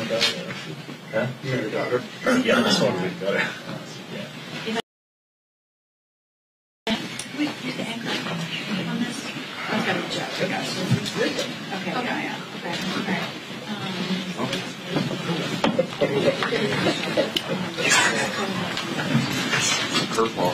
Huh? You and your daughter? Yeah, that's one we've got it. Yeah. Wait, who's the anchor on this? I've got to check. Okay, yeah. Okay. Curveball.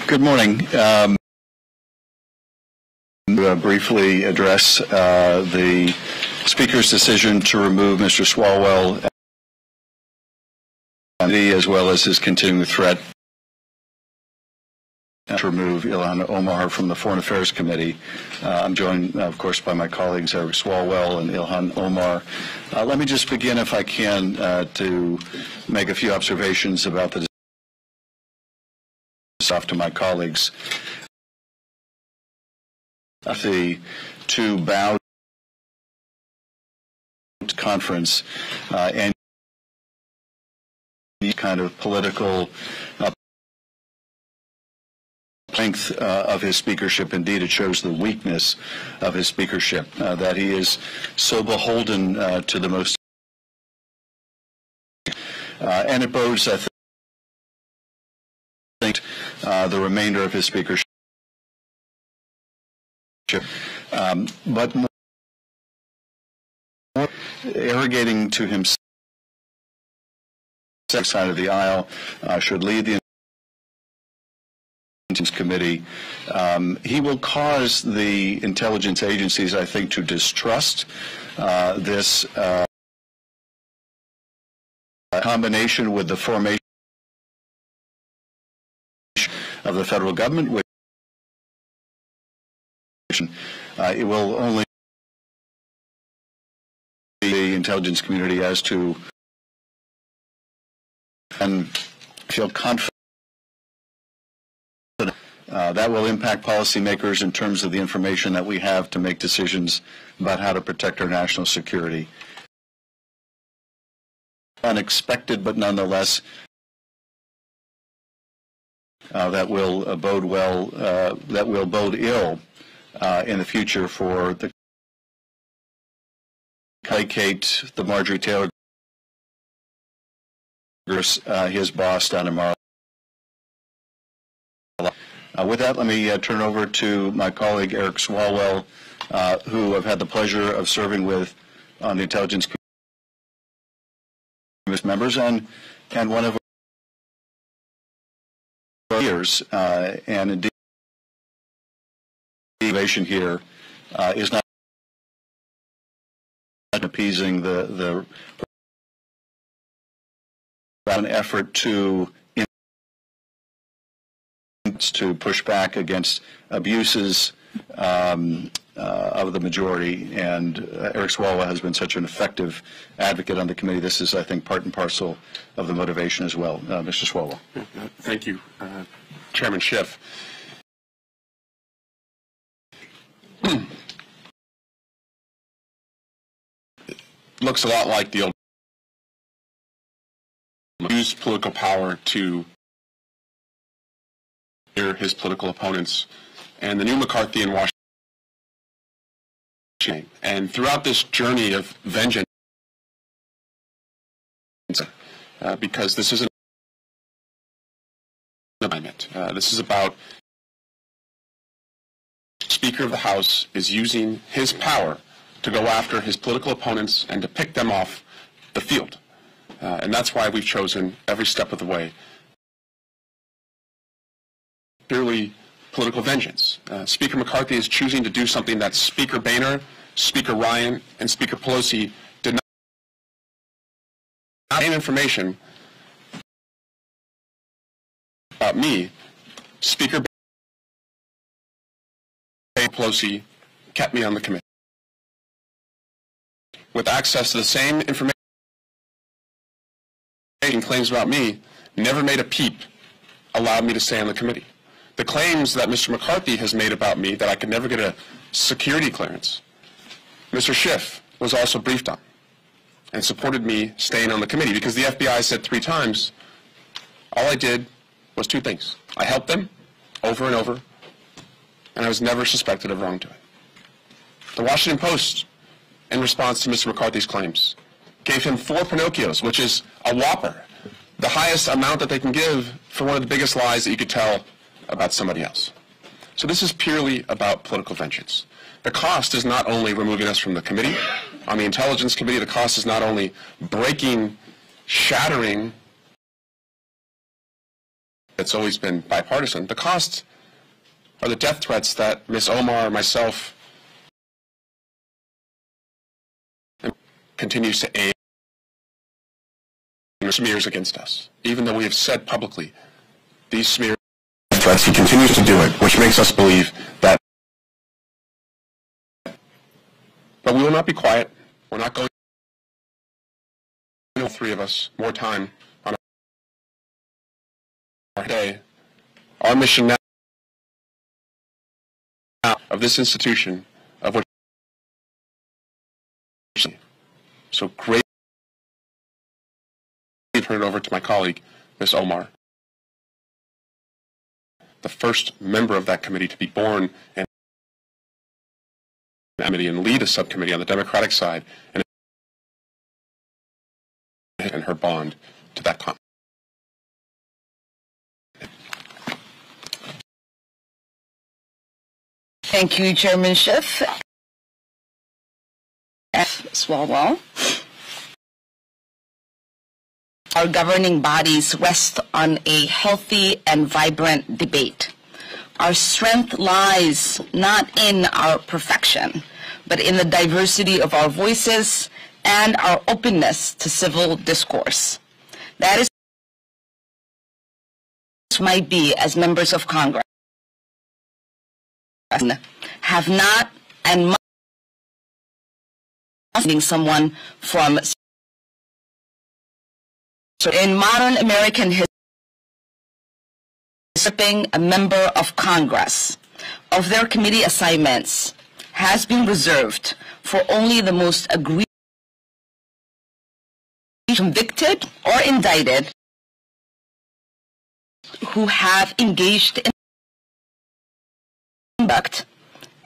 Good morning. Briefly address the Speaker's decision to remove Mr. Swalwell as well as his continuing threat to remove Ilhan Omar from the Foreign Affairs Committee. I'm joined, of course, by my colleagues Eric Swalwell and Ilhan Omar. Let me just begin, if I can, to make a few observations about the off to my colleagues. To bow conference and kind of political length of his speakership. Indeed, it shows the weakness of his speakership, that he is so beholden to the most, and it bodes, I think, the remainder of his speakership. But more arrogating to himself side of the aisle, should lead the Intelligence Committee. He will cause the intelligence agencies, I think, to distrust this combination with the formation of the federal government, which it will only the intelligence community as to and feel confident that will impact policymakers in terms of the information that we have to make decisions about how to protect our national security. Unexpected, but nonetheless, that will bode well. That will bode ill in the future for the placate the Marjorie Taylor, his boss down in Mar. With that, let me turn over to my colleague Eric Swalwell, who I've had the pleasure of serving with on the Intelligence Committee members and one of our years, and indeed the innovation here is not appeasing the an effort to push back against abuses of the majority, and Eric Swalwell has been such an effective advocate on the committee. This is, I think, part and parcel of the motivation as well. Mr. Swalwell. Thank you, Chairman Schiff. Looks a lot like the old use political power to his political opponents, and the new McCarthy in Washington. And throughout this journey of vengeance, because this isn't an amendment, this is about Speaker of the House is using his power to go after his political opponents and to pick them off the field. And that's why we've chosen every step of the way purely political vengeance. Speaker McCarthy is choosing to do something that Speaker Boehner, Speaker Ryan, and Speaker Pelosi did not have information about me. Speaker Pelosi kept me on the committee with access to the same information. Claims about me, never made a peep, allowed me to stay on the committee. The claims that Mr. McCarthy has made about me that I could never get a security clearance, Mr. Schiff was also briefed on and supported me staying on the committee, because the FBI said 3 times all I did was 2 things. I helped them over and over, and I was never suspected of wrongdoing. The Washington Post, in response to Mr. McCarthy's claims, gave him 4 Pinocchios, which is a whopper, the highest amount that they can give for one of the biggest lies that you could tell about somebody else. So this is purely about political vengeance. The cost is not only removing us from the committee, on the Intelligence Committee, the cost is not only breaking, shattering, it's always been bipartisan, the cost are the death threats that Ms. Omar, myself, continues to aid smears against us. Even though we have said publicly these smear threats, he continues to do it, which makes us believe that. But we will not be quiet. We're not going to, 3 of us, more time on our day. Our mission now of this institution, of which so great, turn it over to my colleague, Ms. Omar, the first member of that committee to be born and lead a subcommittee on the Democratic side, and her bond to that committee. Thank you, Chairman Schiff. Swalwell. Our governing bodies rest on a healthy and vibrant debate. Our strength lies not in our perfection, but in the diversity of our voices and our openness to civil discourse. That is might be as members of Congress have not and must someone from in modern American history, stripping a member of Congress of their committee assignments has been reserved for only the most egregious, convicted or indicted who have engaged in conduct,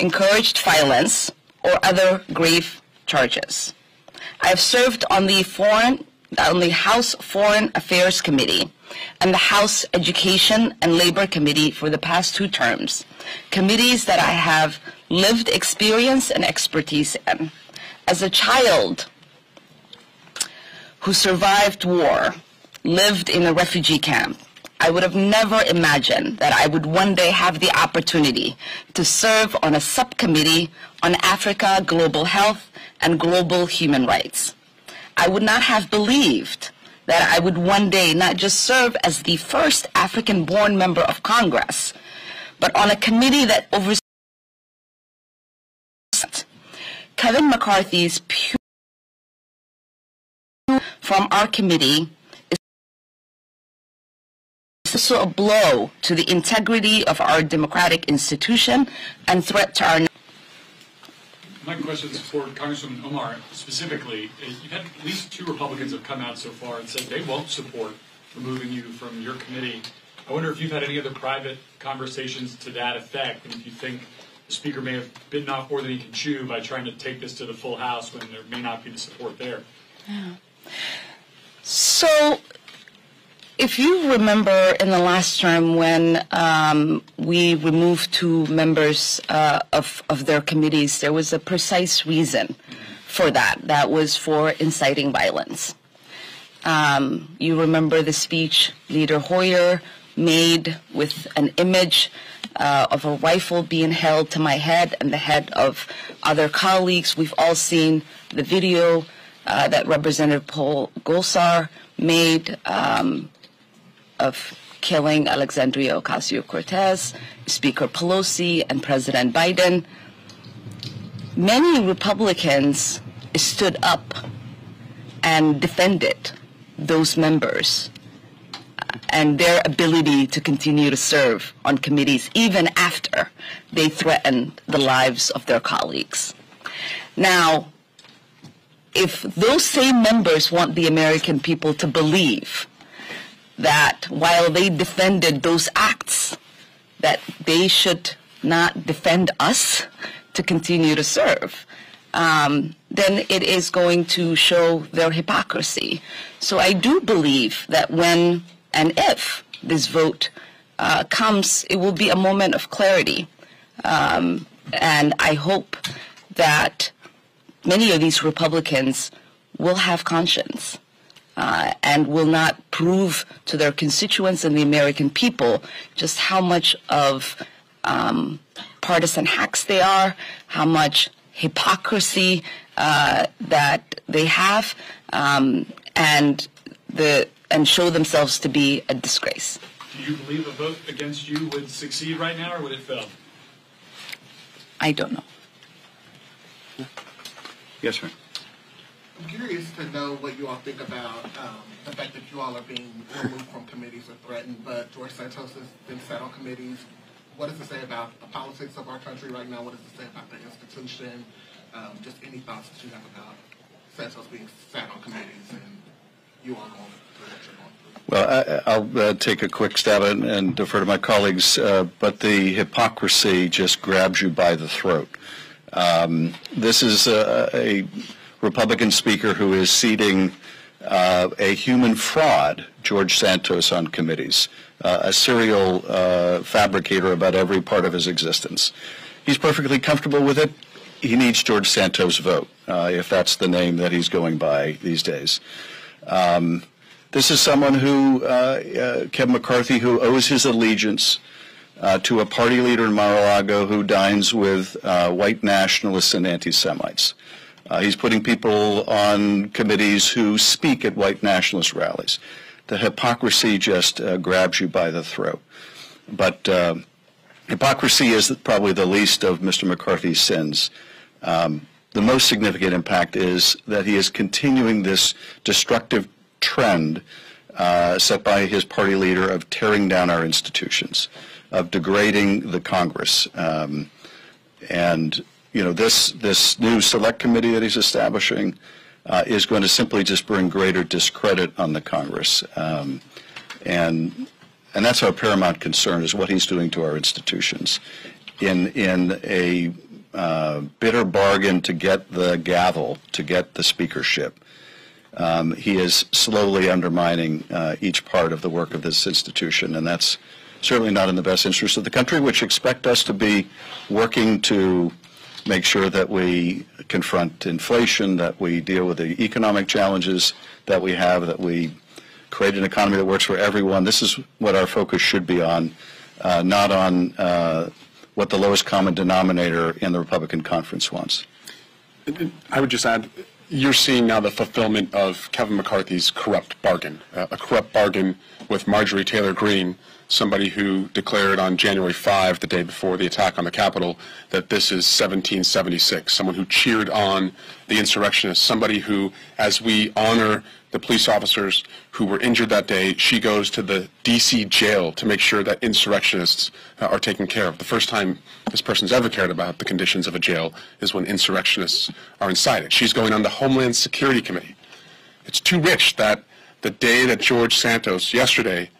encouraged violence, or other grave charges. I have served on the House Foreign Affairs Committee and the House Education and Labor Committee for the past 2 terms, committees that I have lived experience and expertise in. As a child who survived war, lived in a refugee camp, I would have never imagined that I would one day have the opportunity to serve on a subcommittee on Africa, global health, and global human rights. I would not have believed that I would one day not just serve as the first African-born member of Congress, but on a committee that oversees Kevin McCarthy's from our committee is also a blow to the integrity of our democratic institution and threat to our. My question is for Congresswoman Omar specifically. You've had at least 2 Republicans have come out so far and said they won't support removing you from your committee. I wonder if you've had any other private conversations to that effect, and if you think the Speaker may have bitten off more than he can chew by trying to take this to the full House when there may not be the support there. Yeah. So, if you remember in the last term when we removed 2 members of their committees, there was a precise reason for that. That was for inciting violence. You remember the speech Leader Hoyer made with an image of a rifle being held to my head and the head of other colleagues. We've all seen the video that Representative Paul Gosar made of killing Alexandria Ocasio-Cortez, Speaker Pelosi, and President Biden. Many Republicans stood up and defended those members and their ability to continue to serve on committees even after they threatened the lives of their colleagues. Now, if those same members want the American people to believe that while they defended those acts, that they should not defend us, to continue to serve, then it is going to show their hypocrisy. So I do believe that when and if this vote comes, it will be a moment of clarity. And I hope that many of these Republicans will have conscience and will not prove to their constituents and the American people just how much of partisan hacks they are, how much hypocrisy that they have, and show themselves to be a disgrace. Do you believe a vote against you would succeed right now, or would it fail? I don't know. Yes, sir. I'm curious to know what you all think about the fact that you all are being removed from committees or threatened, but George Santos has been sat on committees. What does it say about the politics of our country right now? What does it say about the institution? Just any thoughts that you have about Santos being sat on committees and you all going through what you're going through? Well, I'll take a quick stab at it and defer to my colleagues, but the hypocrisy just grabs you by the throat. This is a Republican speaker who is seating a human fraud, George Santos, on committees, a serial fabricator about every part of his existence. He's perfectly comfortable with it. He needs George Santos' vote, if that's the name that he's going by these days. This is someone who, Kevin McCarthy, who owes his allegiance to a party leader in Mar-a-Lago who dines with white nationalists and anti-Semites. He's putting people on committees who speak at white nationalist rallies. The hypocrisy just grabs you by the throat. But hypocrisy is probably the least of Mr. McCarthy's sins. The most significant impact is that he is continuing this destructive trend set by his party leader of tearing down our institutions, of degrading the Congress. And, you know, this new select committee that he's establishing is going to simply just bring greater discredit on the Congress. And that's our paramount concern, is what he's doing to our institutions. In a bitter bargain to get the gavel, to get the speakership, he is slowly undermining each part of the work of this institution, and that's certainly not in the best interest of the country, which expect us to be working to make sure that we confront inflation, that we deal with the economic challenges that we have, that we create an economy that works for everyone. This is what our focus should be on, not on what the lowest common denominator in the Republican conference wants. I would just add, you're seeing now the fulfillment of Kevin McCarthy's corrupt bargain, a corrupt bargain with Marjorie Taylor Greene, somebody who declared on January 5, the day before the attack on the Capitol, that this is 1776, someone who cheered on the insurrectionists, somebody who, as we honor the police officers who were injured that day, she goes to the D.C. jail to make sure that insurrectionists are taken care of. The first time this person's ever cared about the conditions of a jail is when insurrectionists are inside it. She's going on the Homeland Security Committee. It's too rich that the day that George Santos, yesterday,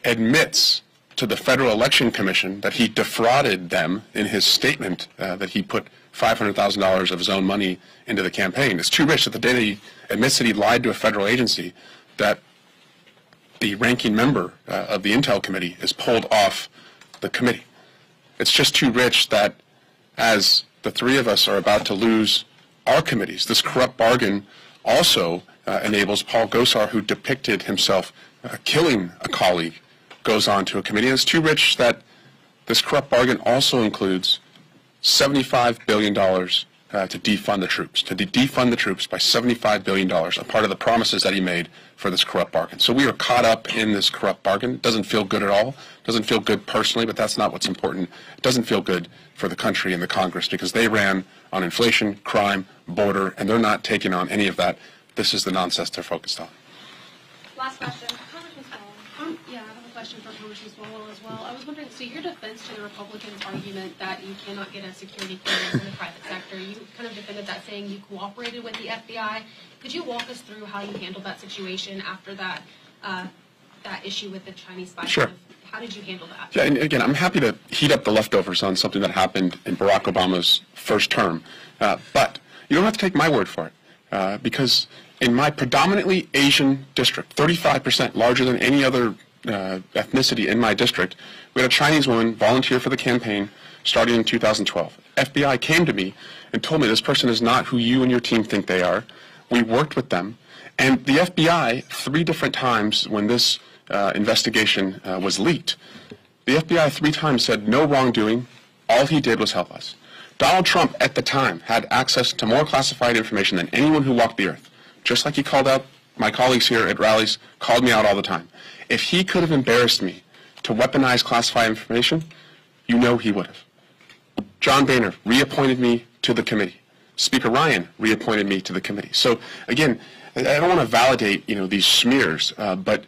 admits to the Federal Election Commission that he defrauded them in his statement that he put $500,000 of his own money into the campaign. It's too rich that the day that he admits that he lied to a federal agency, that the ranking member of the Intel Committee is pulled off the committee. It's just too rich that as the three of us are about to lose our committees, this corrupt bargain also enables Paul Gosar, who depicted himself killing a colleague, goes on to a committee. And it's too rich that this corrupt bargain also includes $75 billion to defund the troops, to defund the troops by $75 billion, a part of the promises that he made for this corrupt bargain. So we are caught up in this corrupt bargain. It doesn't feel good at all. It doesn't feel good personally, but that's not what's important. It doesn't feel good for the country and the Congress because they ran on inflation, crime, border, and they're not taking on any of that. This is the nonsense they're focused on. Last question. Congressman Swalwell. Yeah, I have a question for Congressman Swalwell as well. I was wondering, so your defense to the Republicans' argument that you cannot get a security clearance in the private sector, you kind of defended that saying you cooperated with the FBI. Could you walk us through how you handled that situation after that that issue with the Chinese spy? Sure. how did you handle that? Yeah, and again, I'm happy to heat up the leftovers on something that happened in Barack Obama's first term, but you don't have to take my word for it, because in my predominantly Asian district, 35% larger than any other ethnicity in my district, we had a Chinese woman volunteer for the campaign starting in 2012. FBI came to me and told me this person is not who you and your team think they are. We worked with them, and the FBI, 3 different times when this investigation was leaked, the FBI 3 times said no wrongdoing, all he did was help us. Donald Trump at the time had access to more classified information than anyone who walked the earth. Just like he called out my colleagues here at rallies, called me out all the time. If he could have embarrassed me to weaponize classified information, you know he would have. John Boehner reappointed me to the committee. Speaker Ryan reappointed me to the committee. So again, I don't want to validate, these smears, but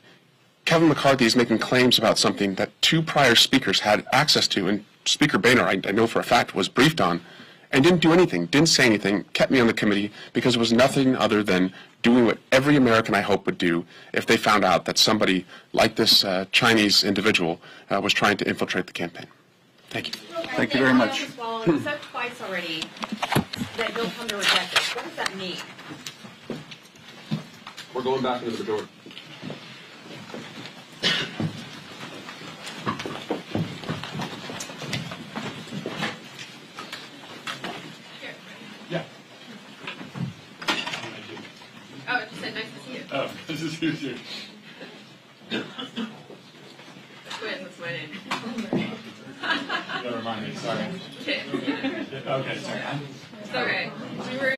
Kevin McCarthy is making claims about something that 2 prior speakers had access to, and Speaker Boehner, I know for a fact, was briefed on, and didn't do anything, didn't say anything, kept me on the committee because it was nothing other than doing what every American, I hope, would do if they found out that somebody like this Chinese individual was trying to infiltrate the campaign. Thank you. Thank you very much. You said twice already that he'll come to reject this. What does that mean? We're going back into the door. Yeah. Oh, it just said nice to see you. Oh, this is you. That's my name. Never mind me, sorry. Okay. Okay, sorry. It's okay. We were